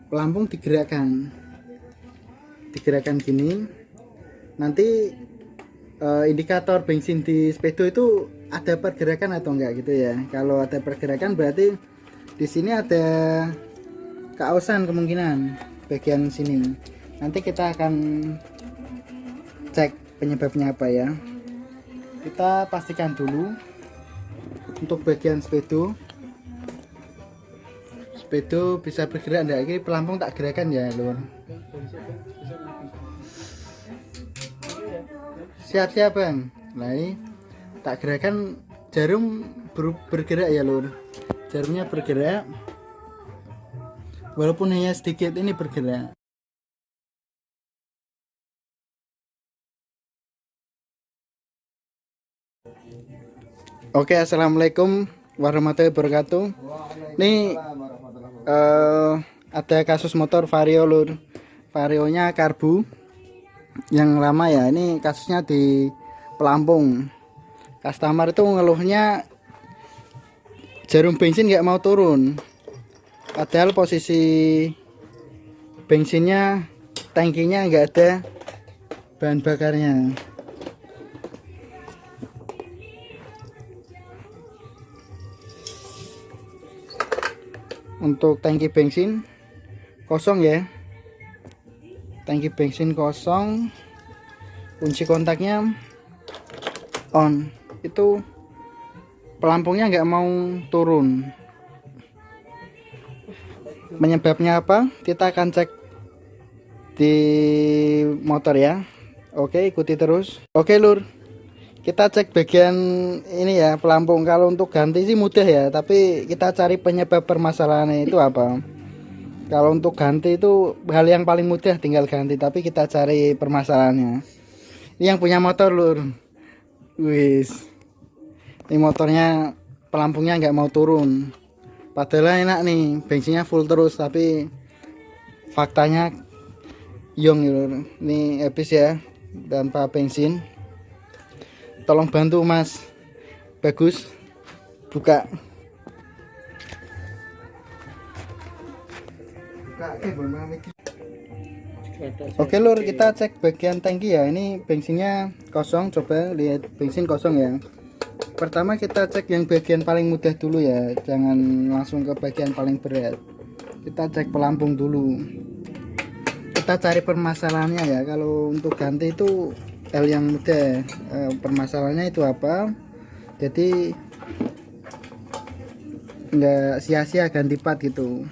pelampung digerakkan gini, nanti indikator bensin di speedo itu ada pergerakan atau enggak gitu ya. Kalau ada pergerakan berarti di sini ada keausan kemungkinan bagian sini. Nanti kita akan cek penyebabnya apa ya. Kita pastikan dulu untuk bagian speedo bisa bergerak enggak. Ini pelampung tak gerakan ya lur. Siap-siap bang. Nah ini tak gerakan, jarum bergerak ya lur. Jarumnya bergerak walaupun hanya sedikit, ini bergerak. Oke, assalamualaikum warahmatullahi wabarakatuh. Ini ada kasus motor vario lur. Varionya karbu yang lama ya. Ini kasusnya di pelampung. Customer itu ngeluhnya jarum bensin nggak mau turun, padahal posisi bensinnya, tangkinya nggak ada bahan bakarnya. Untuk tangki bensin kosong ya, tangki bensin kosong, kunci kontaknya on, itu pelampungnya nggak mau turun. Penyebabnya apa? Kita akan cek di motor ya. Oke, ikuti terus. Oke lur, kita cek bagian ini ya, pelampung. Kalau untuk ganti sih mudah ya, tapi kita cari penyebab permasalahannya itu apa. Kalau untuk ganti itu hal yang paling mudah, tinggal ganti, tapi kita cari permasalahannya. Ini yang punya motor lur. Wis, ini motornya pelampungnya nggak mau turun, padahal enak nih, bensinnya full terus, tapi faktanya yong lur. Ini habis ya tanpa bensin. Tolong bantu mas Bagus buka. Oke lur, kita cek bagian tangki ya. Ini bensinnya kosong, coba lihat bensin kosong ya. Pertama kita cek yang bagian paling mudah dulu ya, jangan langsung ke bagian paling berat. Kita cek pelampung dulu, kita cari permasalahannya ya. Kalau untuk ganti itu hal yang mudah. Permasalahannya itu apa, jadi nggak sia-sia ganti part gitu.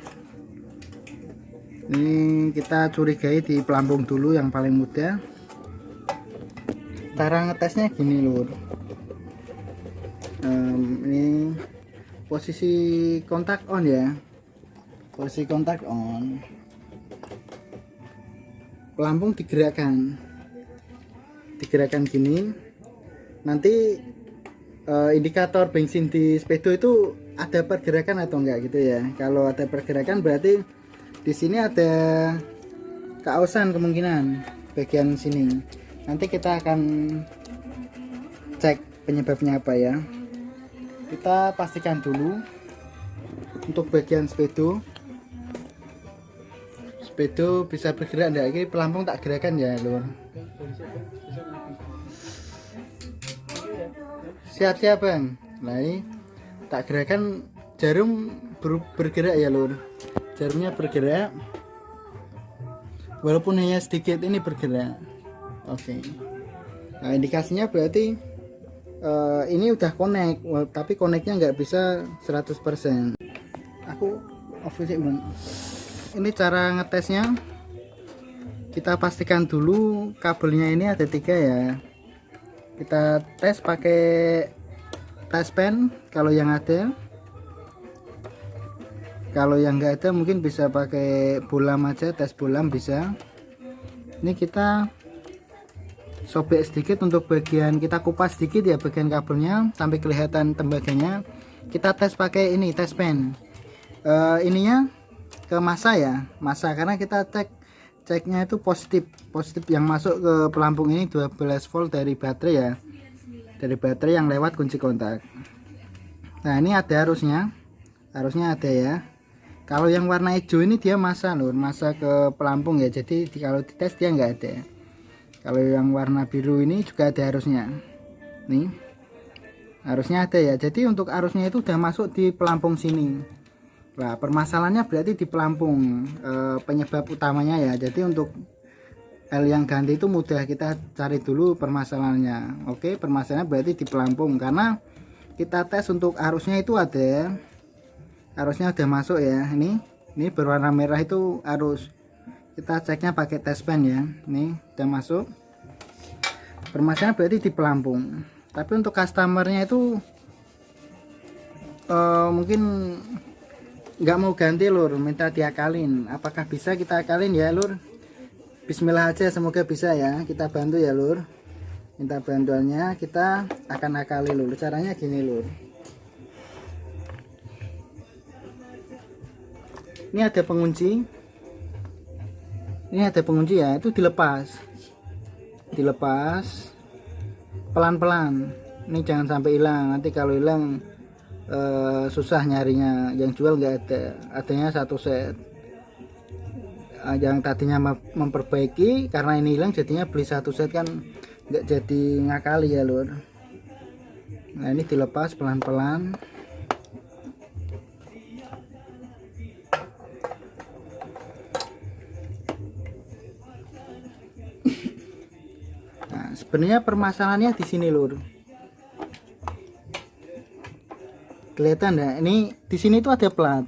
Ini kita curigai di pelampung dulu yang paling mudah. Cara ngetesnya gini lur. Ini posisi kontak on ya, posisi kontak on, pelampung digerakkan gini, nanti indikator bensin di speedo itu ada pergerakan atau enggak gitu ya. Kalau ada pergerakan berarti di sini ada keausan kemungkinan bagian sini. Nanti kita akan cek penyebabnya apa ya. Kita pastikan dulu untuk bagian speedo bisa bergerak enggak. Ini pelampung tak gerakan ya lur. Siap-siap bang. Nah ini tak gerakan, jarum bergerak ya lur. Jarumnya bergerak walaupun hanya sedikit, ini bergerak. Oke. Nah indikasinya berarti ini udah connect, tapi connectnya nggak bisa 100%. Aku off sih bang. Ini cara ngetesnya, kita pastikan dulu kabelnya ini ada 3 ya. Kita tes pakai tes pen kalau yang ada. Kalau yang enggak ada mungkin bisa pakai bolam aja, tes bolam bisa. Ini kita sobek sedikit untuk bagian, kita kupas sedikit ya bagian kabelnya sampai kelihatan tembaganya. Kita tes pakai ini, tes pen. Ininya ke massa ya, massa, karena kita ceknya itu positif yang masuk ke pelampung ini 12 volt dari baterai ya, dari baterai yang lewat kunci kontak. Nah ini ada arusnya ada ya. Kalau yang warna hijau ini dia masa lur, masa ke pelampung ya. Jadi kalau dites dia nggak ada. Kalau yang warna biru ini juga ada arusnya. Nih, arusnya ada ya. Jadi untuk arusnya itu udah masuk di pelampung sini. Nah, permasalahannya berarti di pelampung, penyebab utamanya ya. Jadi untuk L yang ganti itu mudah, kita cari dulu permasalahannya. Oke, permasalahannya berarti di pelampung, karena kita tes untuk arusnya itu ada. Arusnya udah masuk ya. Ini berwarna merah itu arus. Kita ceknya pakai tes pen ya. Ini udah masuk. Permasalahan berarti di pelampung. Tapi untuk customernya itu mungkin nggak mau ganti lur, minta diakalin. Apakah bisa kita akalin ya lur? Bismillah aja, semoga bisa ya. Kita bantu ya lur. Minta bantuannya, kita akan akali lur. Caranya gini lur. Ini ada pengunci. Ini ada pengunci ya, itu dilepas. Dilepas pelan-pelan. Ini jangan sampai hilang. Nanti kalau hilang susah nyarinya. Yang jual nggak ada. Adanya satu set. Yang tadinya memperbaiki, karena ini hilang jadinya beli satu set kan nggak jadi ngakali ya lur. Nah, ini dilepas pelan-pelan. Nah, sebenarnya permasalahannya di sini lur. Kelihatan ya, ini di sini tuh ada plat.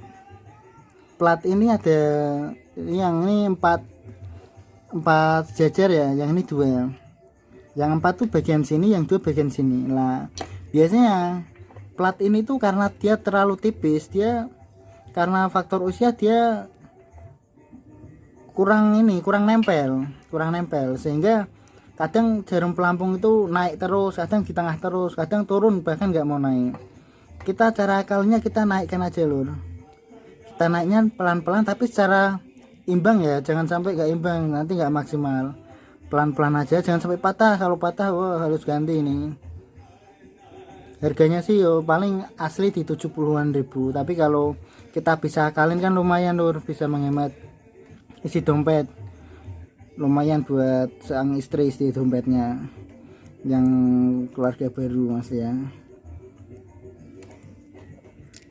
Plat ini ada, yang ini 4 jajar ya, yang ini 2 ya. Yang 4 tuh bagian sini, yang 2 bagian sini. Nah, biasanya plat ini tuh karena dia terlalu tipis, dia karena faktor usia dia kurang nempel, sehingga kadang jarum pelampung itu naik terus, kadang di tengah terus, kadang turun bahkan nggak mau naik. Kita cara akalnya kita naikkan aja lur. Kita naiknya pelan-pelan tapi secara imbang ya, jangan sampai nggak imbang, nanti nggak maksimal. Pelan-pelan aja, jangan sampai patah. Kalau patah wah harus ganti ini. Harganya sih yo paling asli di 70-an ribu, tapi kalau kita bisa akalin kan lumayan lur, bisa menghemat isi dompet. Lumayan buat sang istri isi dompetnya yang keluarga baru mas ya.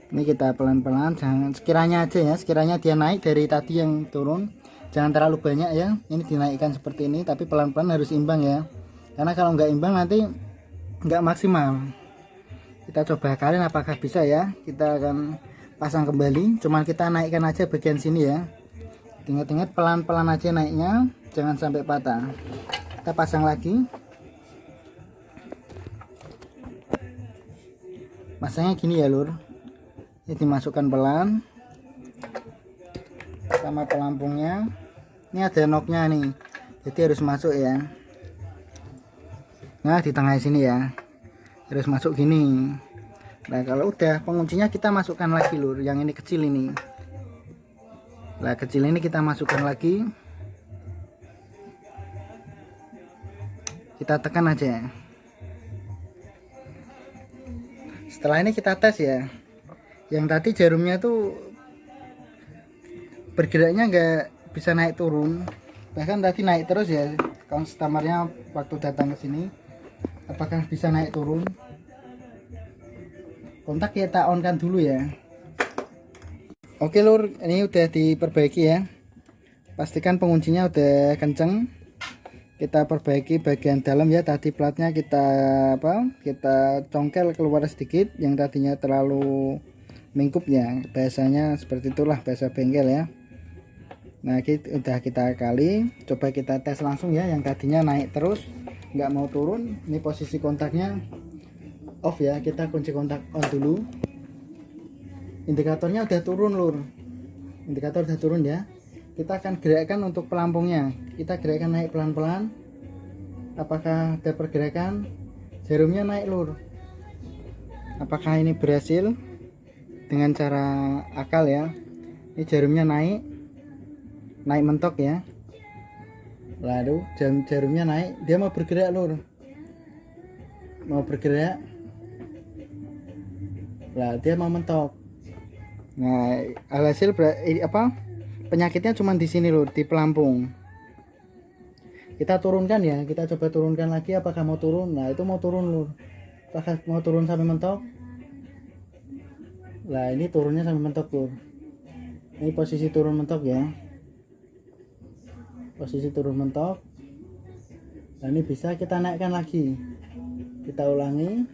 Ini kita pelan-pelan, jangan sekiranya aja ya, sekiranya dia naik dari tadi yang turun, jangan terlalu banyak ya. Ini dinaikkan seperti ini, tapi pelan-pelan harus imbang ya, karena kalau nggak imbang nanti nggak maksimal. Kita coba kalian apakah bisa ya. Kita akan pasang kembali, cuman kita naikkan aja bagian sini ya. Ingat-ingat pelan-pelan aja naiknya, jangan sampai patah. Kita pasang lagi. Masangnya gini ya lur. Ini dimasukkan pelan sama pelampungnya. Ini ada knocknya nih, jadi harus masuk ya. Nah, di tengah sini ya, harus masuk gini. Nah, kalau udah penguncinya kita masukkan lagi lur, yang ini kecil ini. Nah, kecil ini kita masukkan lagi. Kita tekan aja. Setelah ini kita tes ya. Yang tadi jarumnya tuh bergeraknya nggak bisa naik turun, bahkan tadi naik terus ya. Customernya waktu datang ke sini, apakah bisa naik turun? Kontak kita on kan dulu ya. Oke lur, ini udah diperbaiki ya. Pastikan penguncinya udah kenceng. Kita perbaiki bagian dalam ya. Tadi platnya kita congkel keluar sedikit, yang tadinya terlalu mingkup ya, bahasanya seperti itulah bahasa bengkel ya. Nah, udah kita kali, coba kita tes langsung ya. Yang tadinya naik terus nggak mau turun, ini posisi kontaknya off ya. Kita kunci kontak on dulu. Indikatornya udah turun lur, indikator udah turun ya. Kita akan gerakkan untuk pelampungnya, kita gerakkan naik pelan-pelan. Apakah ada pergerakan? Jarumnya naik lur. Apakah ini berhasil dengan cara akal ya? Ini jarumnya naik mentok ya. Lalu jarumnya naik, dia mau bergerak lur, mau bergerak. Lah dia mau mentok. Nah, alhasil penyakitnya cuma di sini lur, di pelampung. Kita turunkan ya, kita coba turunkan lagi, apakah mau turun? Nah, itu mau turun lur. Apakah mau turun sampai mentok? Nah, ini turunnya sampai mentok lur. Ini posisi turun mentok ya. Posisi turun mentok. Nah, ini bisa kita naikkan lagi. Kita ulangi.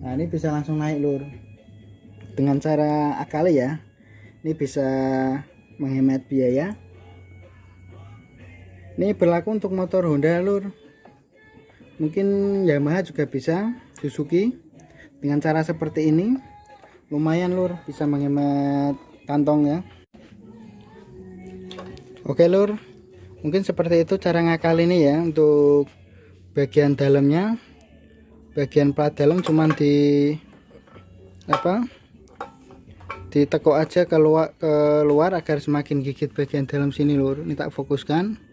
Nah, ini bisa langsung naik lur. Dengan cara akali ya. Ini bisa menghemat biaya. Ini berlaku untuk motor Honda lur. Mungkin Yamaha juga bisa, Suzuki. Dengan cara seperti ini lumayan lur, bisa menghemat kantong ya. Oke lur, mungkin seperti itu cara ngakal ini ya. Untuk bagian dalamnya, bagian plat dalam cuman ditekuk aja keluar agar semakin gigit bagian dalam sini lur. Ini tak fokuskan.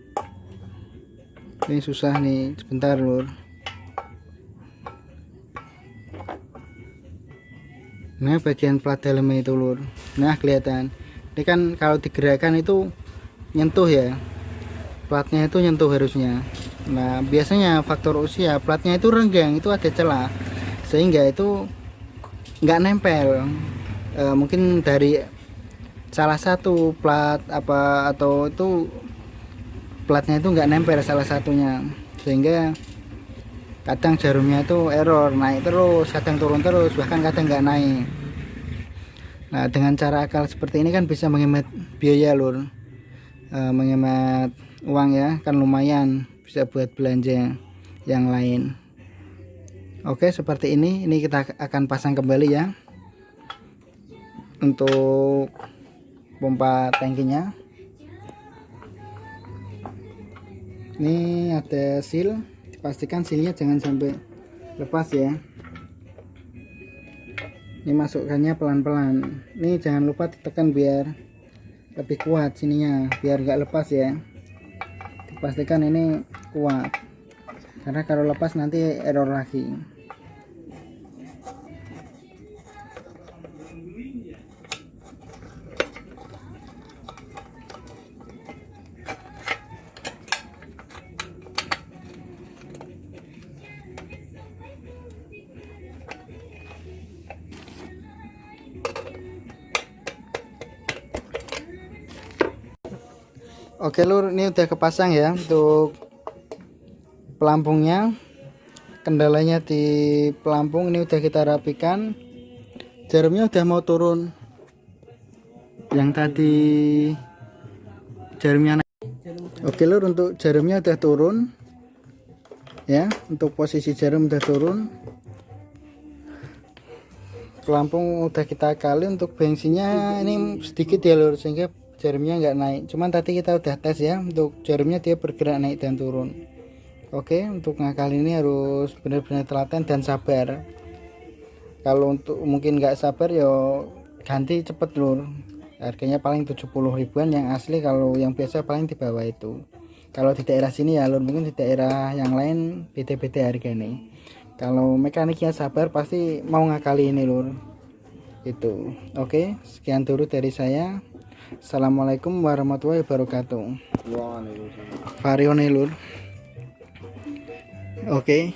Ini susah nih, sebentar lur. Nah, bagian plat dalamnya itu lur. Nah, kelihatan. Ini kan kalau digerakkan itu nyentuh ya. Platnya itu nyentuh harusnya. Nah, biasanya faktor usia platnya itu renggang, itu ada celah. Sehingga itu nggak nempel. Mungkin dari salah satu plat atau itu platnya itu nggak nempel salah satunya, sehingga kadang jarumnya itu error, naik terus, kadang turun terus, bahkan kadang nggak naik. Nah, dengan cara akal seperti ini kan bisa menghemat biaya lur, menghemat uang ya, kan lumayan bisa buat belanja yang lain. Oke, seperti ini kita akan pasang kembali ya untuk pompa tangkinya. Ini ada seal, dipastikan sealnya jangan sampai lepas ya. Ini masukkannya pelan-pelan. Ini jangan lupa ditekan biar lebih kuat sininya, biar nggak lepas ya. Dipastikan ini kuat, karena kalau lepas nanti error lagi. Oke lur, ini udah kepasang ya untuk pelampungnya. Kendalanya di pelampung ini udah kita rapikan. Jarumnya udah mau turun. Yang tadi jarumnya naik. Oke lur, untuk jarumnya udah turun. Ya, untuk posisi jarum udah turun. Pelampung udah kita kali, untuk bensinnya ini sedikit ya lur, sehingga jarumnya nggak naik. Cuman tadi kita udah tes ya, untuk jarumnya dia bergerak naik dan turun. Oke, untuk ngakal ini harus benar-benar telaten dan sabar. Kalau untuk mungkin nggak sabar ya ganti cepet lur. Harganya paling 70 ribuan yang asli, kalau yang biasa paling di bawah itu. Kalau di daerah sini ya lur, mungkin di daerah yang lain beda-beda harga nih. Kalau mekaniknya sabar pasti mau ngakali ini lur. Itu. Oke, sekian dulu dari saya. Assalamualaikum warahmatullahi wabarakatuh. Waalaikumsalam. Varione lur. Oke.